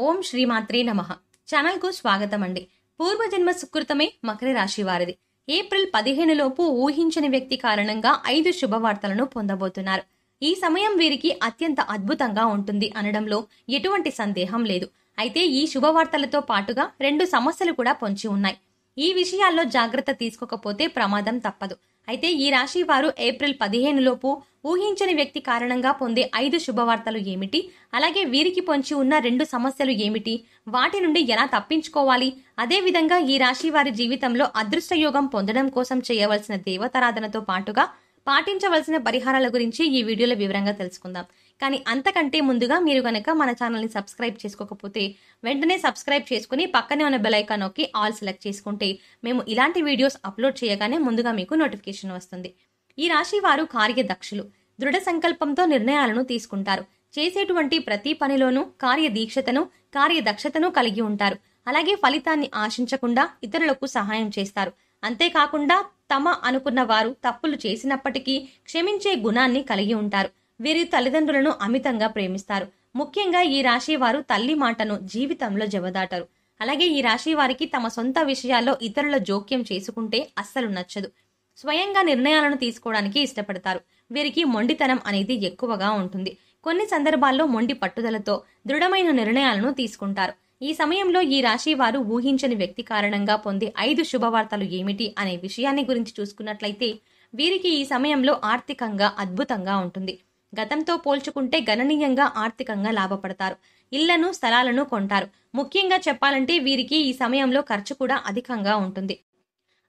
ఓం శ్రీమాత్రే నమః. ఛానల్ కు స్వాగతం అండి. పూర్వజన్మ సుకృతమే మకర రాశి వారిది. ఏప్రిల్ 15 లోపు ఊహించని వ్యక్తి కారణంగా 5 శుభవార్తలను పొందబోతున్నారు. ఈ సమయం వీరికి అత్యంత అద్భుతంగా ఉంటుంది అనడంలో ఎటువంటి సందేహం లేదు. అయితే ఈ శుభవార్తలతో పాటుగా 2 సమస్యలు కూడా పొంచి ఉన్నాయి. ఈ విషయాల్లో జాగ్రత్త తీసుకోకపోతే ప్రమాదం తప్పదు. అయితే ఈ రాశి వారు ఏప్రిల్ 15 లోపు ఊహించని వ్యక్తి కారణంగా పొందే 5 శుభవార్తలు ఏమిటి, అలాగే వీరికి పొంచి ఉన్న 2 సమస్యలు ఏమిటి, వాటి నుండి ఎలా తప్పించుకోవాలి, అదేవిధంగా ఈ రాశి వారి జీవితంలో అదృష్టయోగం పొందడం కోసం చేయవలసిన దేవతారాధనతో పాటుగా పాటించవలసిన పరిహారాల గురించి ఈ వీడియోలో వివరంగా తెలుసుకుందాం. కానీ అంతకంటే ముందుగా మీరు గనక మన ఛానల్ని సబ్స్క్రైబ్ చేసుకోకపోతే వెంటనే సబ్స్క్రైబ్ చేసుకుని పక్కనే ఉన్న బెల్ ఐకాన్ నొక్కి ఆల్ సెలెక్ట్ చేసుకుంటే మేము ఇలాంటి వీడియోస్ అప్లోడ్ చేయగానే ముందుగా మీకు నోటిఫికేషన్ వస్తుంది. ఈ రాశి వారు కార్యదక్షులు. దృఢ సంకల్పంతో నిర్ణయాలను తీసుకుంటారు. చేసేటువంటి ప్రతి పనిలోనూ కార్యదీక్షతను కార్యదక్షతను కలిగి ఉంటారు. అలాగే ఫలితాన్ని ఆశించకుండా ఇతరులకు సహాయం చేస్తారు. అంతేకాకుండా తమ అనుకున్న వారు తప్పులు చేసినప్పటికీ క్షమించే గుణాన్ని కలిగి ఉంటారు. వీరి తల్లిదండ్రులను అమితంగా ప్రేమిస్తారు. ముఖ్యంగా ఈ రాశి వారు తల్లి మాటను జీవితంలో జవదాటరు. అలాగే ఈ రాశి వారికి తమ సొంత విషయాల్లో ఇతరుల జోక్యం చేసుకుంటే అస్సలు నచ్చదు. స్వయంగా నిర్ణయాలను తీసుకోవడానికి ఇష్టపడతారు. వీరికి మొండితనం అనేది ఎక్కువగా ఉంటుంది. కొన్ని సందర్భాల్లో మొండి పట్టుదలతో దృఢమైన నిర్ణయాలను తీసుకుంటారు. ఈ సమయంలో ఈ రాశి వారు ఊహించని వ్యక్తి కారణంగా పొందే 5 శుభవార్తలు ఏమిటి అనే విషయాన్ని గురించి చూసుకున్నట్లయితే వీరికి ఈ సమయంలో ఆర్థికంగా అద్భుతంగా ఉంటుంది. గతంతో పోల్చుకుంటే గణనీయంగా ఆర్థికంగా లాభపడతారు. ఇళ్లను స్థలాలను కొంటారు. ముఖ్యంగా చెప్పాలంటే వీరికి ఈ సమయంలో ఖర్చు కూడా అధికంగా ఉంటుంది.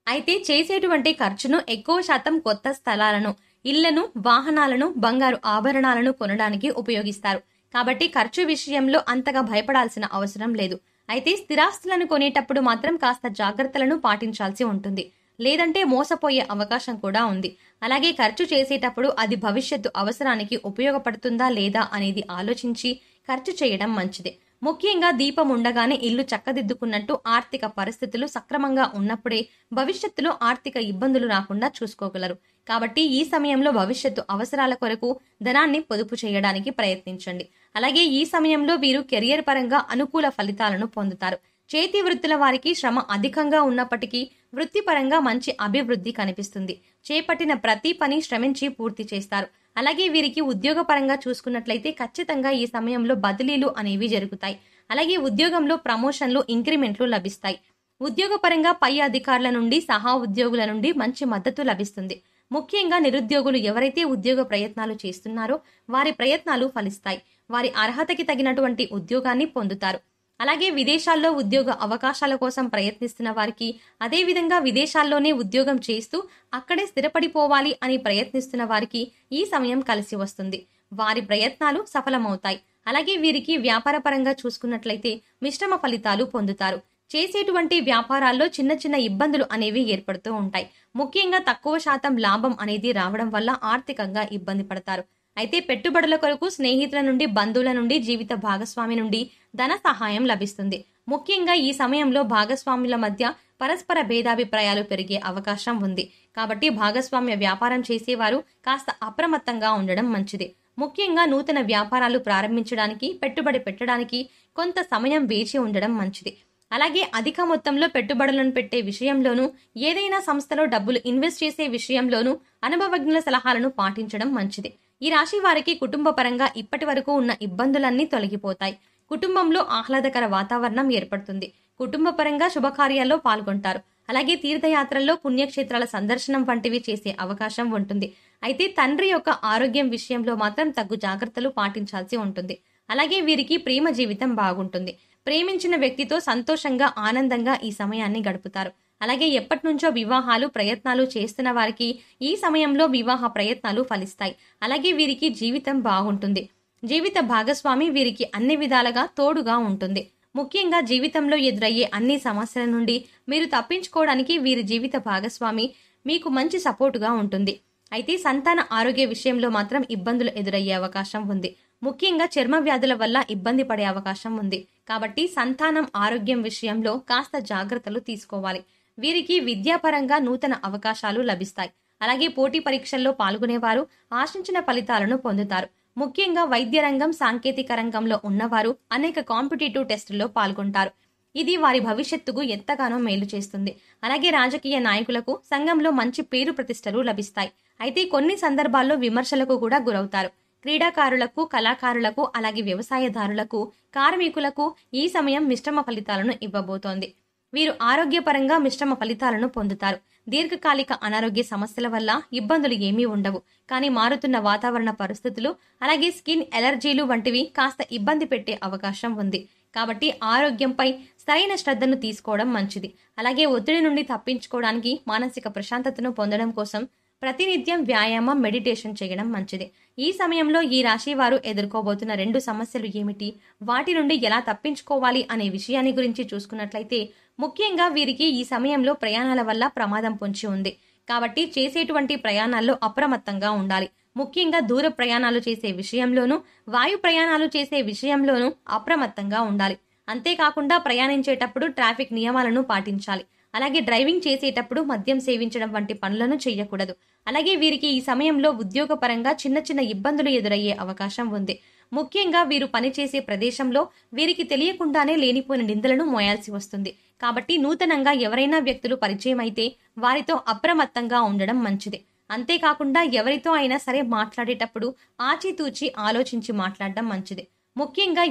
అయితే చేసేటువంటి ఖర్చును ఎక్కువ శాతం కొత్త స్థలాలను, ఇళ్లను, వాహనాలను, బంగారు ఆభరణాలను కొనడానికి ఉపయోగిస్తారు. కాబట్టి ఖర్చు విషయంలో అంతగా భయపడాల్సిన అవసరం లేదు. అయితే స్థిరాస్తులను కొనేటప్పుడు మాత్రం కాస్త జాగ్రత్తలను పాటించాల్సి ఉంటుంది. లేదంటే మోసపోయే అవకాశం కూడా ఉంది. అలాగే ఖర్చు చేసేటప్పుడు అది భవిష్యత్తు అవసరానికి ఉపయోగపడుతుందా లేదా అనేది ఆలోచించి ఖర్చు చేయడం మంచిదే. ముఖ్యంగా దీపం ఉండగానే ఇల్లు చక్కదిద్దుకున్నట్టు ఆర్థిక పరిస్థితులు సక్రమంగా ఉన్నప్పుడే భవిష్యత్తులో ఆర్థిక ఇబ్బందులు రాకుండా చూసుకోగలరు. కాబట్టి ఈ సమయంలో భవిష్యత్తు అవసరాల కొరకు ధనాన్ని పొదుపు చేయడానికి ప్రయత్నించండి. అలాగే ఈ సమయంలో వీరు కెరియర్ పరంగా అనుకూల ఫలితాలను పొందుతారు. చేతి వృత్తుల వారికి శ్రమ అధికంగా ఉన్నప్పటికీ వృత్తిపరంగా మంచి అభివృద్ధి కనిపిస్తుంది. చేపట్టిన ప్రతి పని శ్రమించి పూర్తి చేస్తారు. అలాగే వీరికి ఉద్యోగపరంగా చూసుకున్నట్లయితే ఖచ్చితంగా ఈ సమయంలో బదిలీలు అనేవి జరుగుతాయి. అలాగే ఉద్యోగంలో ప్రమోషన్లు, ఇంక్రిమెంట్లు లభిస్తాయి. ఉద్యోగపరంగా పై అధికారుల నుండి, సహా ఉద్యోగుల నుండి మంచి మద్దతు లభిస్తుంది. ముఖ్యంగా నిరుద్యోగులు ఎవరైతే ఉద్యోగ ప్రయత్నాలు చేస్తున్నారో వారి ప్రయత్నాలు ఫలిస్తాయి. వారి అర్హతకి తగినటువంటి ఉద్యోగాన్ని పొందుతారు. అలాగే విదేశాల్లో ఉద్యోగ అవకాశాల కోసం ప్రయత్నిస్తున్న వారికి, అదేవిధంగా విదేశాల్లోనే ఉద్యోగం చేస్తూ అక్కడే స్థిరపడిపోవాలి అని ప్రయత్నిస్తున్న వారికి ఈ సమయం కలిసి వస్తుంది. వారి ప్రయత్నాలు సఫలమవుతాయి. అలాగే వీరికి వ్యాపారపరంగా చూసుకున్నట్లయితే మిశ్రమ ఫలితాలు పొందుతారు. చేసేటువంటి వ్యాపారాల్లో చిన్న చిన్న ఇబ్బందులు అనేవి ఏర్పడుతూ ఉంటాయి. ముఖ్యంగా తక్కువ శాతం లాభం అనేది రావడం వల్ల ఆర్థికంగా ఇబ్బంది పడతారు. అయితే పెట్టుబడుల కొరకు స్నేహితుల నుండి, బంధువుల నుండి, జీవిత భాగస్వామి నుండి ధన సహాయం లభిస్తుంది. ముఖ్యంగా ఈ సమయంలో భాగస్వాముల మధ్య పరస్పర భేదాభిప్రాయాలు పెరిగే అవకాశం ఉంది. కాబట్టి భాగస్వామ్య వ్యాపారం చేసేవారు కాస్త అప్రమత్తంగా ఉండడం మంచిది. ముఖ్యంగా నూతన వ్యాపారాలు ప్రారంభించడానికి, పెట్టుబడి పెట్టడానికి కొంత సమయం వేచి ఉండడం మంచిది. అలాగే అధిక మొత్తంలో పెట్టుబడులను పెట్టే విషయంలోనూ, ఏదైనా సంస్థలో డబ్బులు ఇన్వెస్ట్ చేసే విషయంలోనూ అనుభవజ్ఞుల సలహాలను పాటించడం మంచిది. ఈ రాశి వారికి కుటుంబ పరంగా ఇప్పటి వరకు ఉన్న ఇబ్బందులన్నీ తొలగిపోతాయి. కుటుంబంలో ఆహ్లాదకర వాతావరణం ఏర్పడుతుంది. కుటుంబ పరంగా శుభకార్యాల్లో పాల్గొంటారు. అలాగే తీర్థయాత్రల్లో, పుణ్యక్షేత్రాల సందర్శనం వంటివి చేసే అవకాశం ఉంటుంది. అయితే తండ్రి యొక్క ఆరోగ్యం విషయంలో మాత్రం తగు జాగ్రత్తలు పాటించాల్సి ఉంటుంది. అలాగే వీరికి ప్రేమ జీవితం బాగుంటుంది. ప్రేమించిన వ్యక్తితో సంతోషంగా, ఆనందంగా ఈ సమయాన్ని గడుపుతారు. అలాగే ఎప్పటి నుంచో వివాహాలు ప్రయత్నాలు చేస్తున్న వారికి ఈ సమయంలో వివాహ ప్రయత్నాలు ఫలిస్తాయి. అలాగే వీరికి జీవితం బాగుంటుంది. జీవిత భాగస్వామి వీరికి అన్ని విధాలుగా తోడుగా ఉంటుంది. ముఖ్యంగా జీవితంలో ఎదురయ్యే అన్ని సమస్యల నుండి మీరు తప్పించుకోవడానికి వీరి జీవిత భాగస్వామి మీకు మంచి సపోర్టుగా ఉంటుంది. అయితే సంతాన ఆరోగ్య విషయంలో మాత్రం ఇబ్బందులు ఎదురయ్యే అవకాశం ఉంది. ముఖ్యంగా చర్మ వ్యాధుల వల్ల ఇబ్బంది పడే అవకాశం ఉంది. కాబట్టి సంతానం ఆరోగ్యం విషయంలో కాస్త జాగ్రత్తలు తీసుకోవాలి. వీరికి విద్యాపరంగా నూతన అవకాశాలు లభిస్తాయి. అలాగే పోటీ పరీక్షల్లో పాల్గొనేవారు ఆశించిన ఫలితాలను పొందుతారు. ముఖ్యంగా వైద్య రంగం, సాంకేతిక రంగంలో ఉన్నవారు అనేక కాంపిటేటివ్ టెస్టుల్లో పాల్గొంటారు. ఇది వారి భవిష్యత్తుకు ఎంతగానో మేలు చేస్తుంది. అలాగే రాజకీయ నాయకులకు సంఘంలో మంచి పేరు ప్రతిష్టలు లభిస్తాయి. అయితే కొన్ని సందర్భాల్లో విమర్శలకు కూడా గురవుతారు. క్రీడాకారులకు, కళాకారులకు, అలాగే వ్యవసాయదారులకు, కార్మికులకు ఈ సమయం మిశ్రమ ఫలితాలను ఇవ్వబోతోంది. వీరు ఆరోగ్యపరంగా మిశ్రమ ఫలితాలను పొందుతారు. దీర్ఘకాలిక అనారోగ్య సమస్యల వల్ల ఇబ్బందులు ఏమీ ఉండవు. కానీ మారుతున్న వాతావరణ పరిస్థితులు, అలాగే స్కిన్ ఎలర్జీలు వంటివి కాస్త ఇబ్బంది పెట్టే అవకాశం ఉంది. కాబట్టి ఆరోగ్యంపై సరైన శ్రద్ధను తీసుకోవడం మంచిది. అలాగే ఒత్తిడి నుండి తప్పించుకోవడానికి, మానసిక ప్రశాంతతను పొందడం కోసం ప్రతినిత్యం వ్యాయామం, మెడిటేషన్ చేయడం మంచిది. ఈ సమయంలో ఈ రాశి వారు ఎదుర్కోబోతున్న 2 సమస్యలు ఏమిటి, వాటి నుండి ఎలా తప్పించుకోవాలి అనే విషయాన్ని గురించి చూసుకున్నట్లయితే, ముఖ్యంగా వీరికి ఈ సమయంలో ప్రయాణాల వల్ల ప్రమాదం పొంచి ఉంది. కాబట్టి చేసేటువంటి ప్రయాణాల్లో అప్రమత్తంగా ఉండాలి. ముఖ్యంగా దూర ప్రయాణాలు చేసే విషయంలోనూ, వాయు ప్రయాణాలు చేసే విషయంలోనూ అప్రమత్తంగా ఉండాలి. అంతేకాకుండా ప్రయాణించేటప్పుడు ట్రాఫిక్ నియమాలను పాటించాలి. అలాగే డ్రైవింగ్ చేసేటప్పుడు మద్యం సేవించడం వంటి పనులను చేయకూడదు. అలాగే వీరికి ఈ సమయంలో ఉద్యోగపరంగా చిన్న చిన్న ఇబ్బందులు ఎదురయ్యే అవకాశం ఉంది. ముఖ్యంగా వీరు పనిచేసే ప్రదేశంలో వీరికి తెలియకుండానే లేనిపోయిన నిందలను మోయాల్సి వస్తుంది. కాబట్టి నూతనంగా ఎవరైనా వ్యక్తులు పరిచయం అయితే వారితో అప్రమత్తంగా ఉండడం మంచిది. అంతేకాకుండా ఎవరితో అయినా సరే మాట్లాడేటప్పుడు ఆచితూచి ఆలోచించి మాట్లాడడం మంచిది. ముఖ్యంగా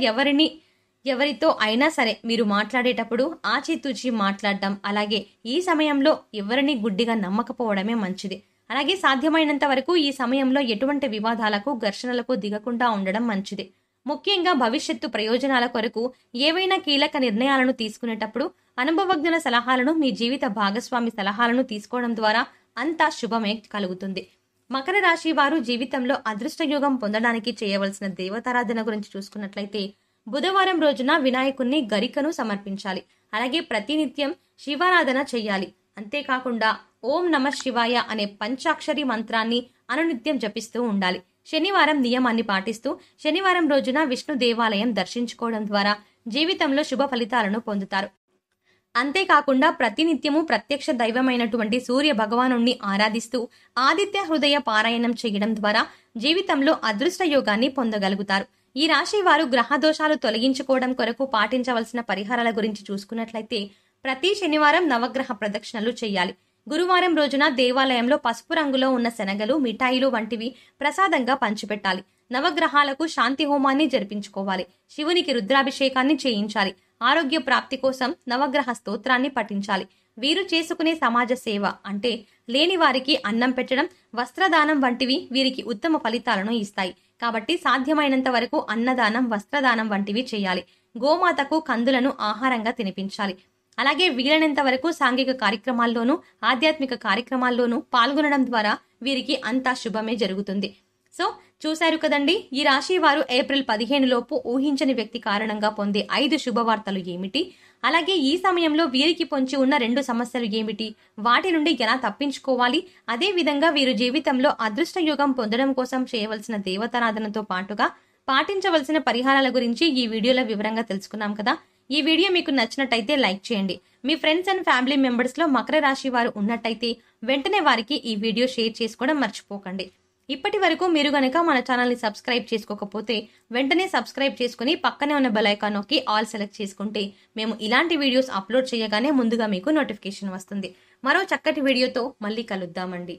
ఎవరితో అయినా సరే మీరు మాట్లాడేటప్పుడు ఆచితూచి మాట్లాడడం, అలాగే ఈ సమయంలో ఎవరిని గుడ్డిగా నమ్మకపోవడమే మంచిది. అలాగే సాధ్యమైనంత వరకు ఈ సమయంలో ఎటువంటి వివాదాలకు, ఘర్షణలకు దిగకుండా ఉండడం మంచిది. ముఖ్యంగా భవిష్యత్తు ప్రయోజనాల కొరకు ఏవైనా కీలక నిర్ణయాలను తీసుకునేటప్పుడు అనుభవజ్ఞుల సలహాలను, మీ జీవిత భాగస్వామి సలహాలను తీసుకోవడం ద్వారా అంతా శుభమే కలుగుతుంది. మకర రాశి వారు జీవితంలో అదృష్టయోగం పొందడానికి చేయవలసిన దేవతారాధన గురించి చూసుకున్నట్లయితే, బుధవారం రోజున వినాయకుణ్ణి గరికను సమర్పించాలి. అలాగే ప్రతినిత్యం శివారాధన చెయ్యాలి. అంతేకాకుండా ఓం నమ శివాయ అనే పంచాక్షరి మంత్రాన్ని అనునిత్యం జపిస్తూ ఉండాలి. శనివారం నియమాన్ని పాటిస్తూ శనివారం రోజున విష్ణు దేవాలయం దర్శించుకోవడం ద్వారా జీవితంలో శుభ ఫలితాలను పొందుతారు. అంతేకాకుండా ప్రతినిత్యము ప్రత్యక్ష దైవమైనటువంటి సూర్య భగవానుణ్ణి ఆరాధిస్తూ ఆదిత్య హృదయ పారాయణం చేయడం ద్వారా జీవితంలో అదృష్ట యోగాన్ని పొందగలుగుతారు. ఈ రాశి వారు గ్రహ దోషాలు తొలగించుకోవడం కొరకు పాటించవలసిన పరిహారాల గురించి చూసుకున్నట్లయితే, ప్రతి శనివారం నవగ్రహ ప్రదక్షిణలు చేయాలి. గురువారం రోజున దేవాలయంలో పసుపు రంగులో ఉన్న శనగలు, మిఠాయిలు వంటివి ప్రసాదంగా పంచిపెట్టాలి. నవగ్రహాలకు శాంతి హోమాన్ని జరిపించుకోవాలి. శివునికి రుద్రాభిషేకాన్ని చేయించాలి. ఆరోగ్య ప్రాప్తి కోసం నవగ్రహ స్తోత్రాన్ని పఠించాలి. వీరు చేసుకునే సమాజ సేవ అంటే లేని వారికి అన్నం పెట్టడం, వస్త్రదానం వంటివి వీరికి ఉత్తమ ఫలితాలను ఇస్తాయి. కాబట్టి సాధ్యమైనంత వరకు అన్నదానం, వస్త్రదానం వంటివి చేయాలి. గోమాతకు కందులను ఆహారంగా తినిపించాలి. అలాగే వీలైనంత వరకు సాంఘిక కార్యక్రమాల్లోనూ, ఆధ్యాత్మిక కార్యక్రమాల్లోనూ పాల్గొనడం ద్వారా వీరికి అంతా శుభమే జరుగుతుంది. సో చూశారు కదండి, ఈ రాశి వారు ఏప్రిల్ 15 లోపు ఊహించని వ్యక్తి కారణంగా పొందే 5 శుభవార్తలు ఏమిటి, అలాగే ఈ సమయంలో వీరికి పొంచి ఉన్న 2 సమస్యలు ఏమిటి, వాటి నుండి ఎలా తప్పించుకోవాలి, అదే విధంగా వీరు జీవితంలో అదృష్ట యోగం పొందడం కోసం చేయవలసిన దేవతారాధనతో పాటుగా పాటించవలసిన పరిహారాల గురించి ఈ వీడియోలో వివరంగా తెలుసుకున్నాం కదా. ఈ వీడియో మీకు నచ్చినట్టయితే లైక్ చేయండి. మీ ఫ్రెండ్స్ అండ్ ఫ్యామిలీ మెంబర్స్ లో మకర రాశి వారు ఉన్నట్టయితే వెంటనే వారికి ఈ వీడియో షేర్ చేసుకోవడం మర్చిపోకండి. ఇప్పటి వరకు మీరు గనక మన ఛానల్ ని సబ్స్క్రైబ్ చేసుకోకపోతే వెంటనే సబ్స్క్రైబ్ చేసుకుని పక్కనే ఉన్న బెల్ ఐకాన్ నొక్కి ఆల్ సెలెక్ట్ చేసుకుంటే మేము ఇలాంటి వీడియోస్ అప్లోడ్ చేయగానే ముందుగా మీకు నోటిఫికేషన్ వస్తుంది. మరో చక్కటి వీడియోతో మళ్ళీ కలుద్దామండి.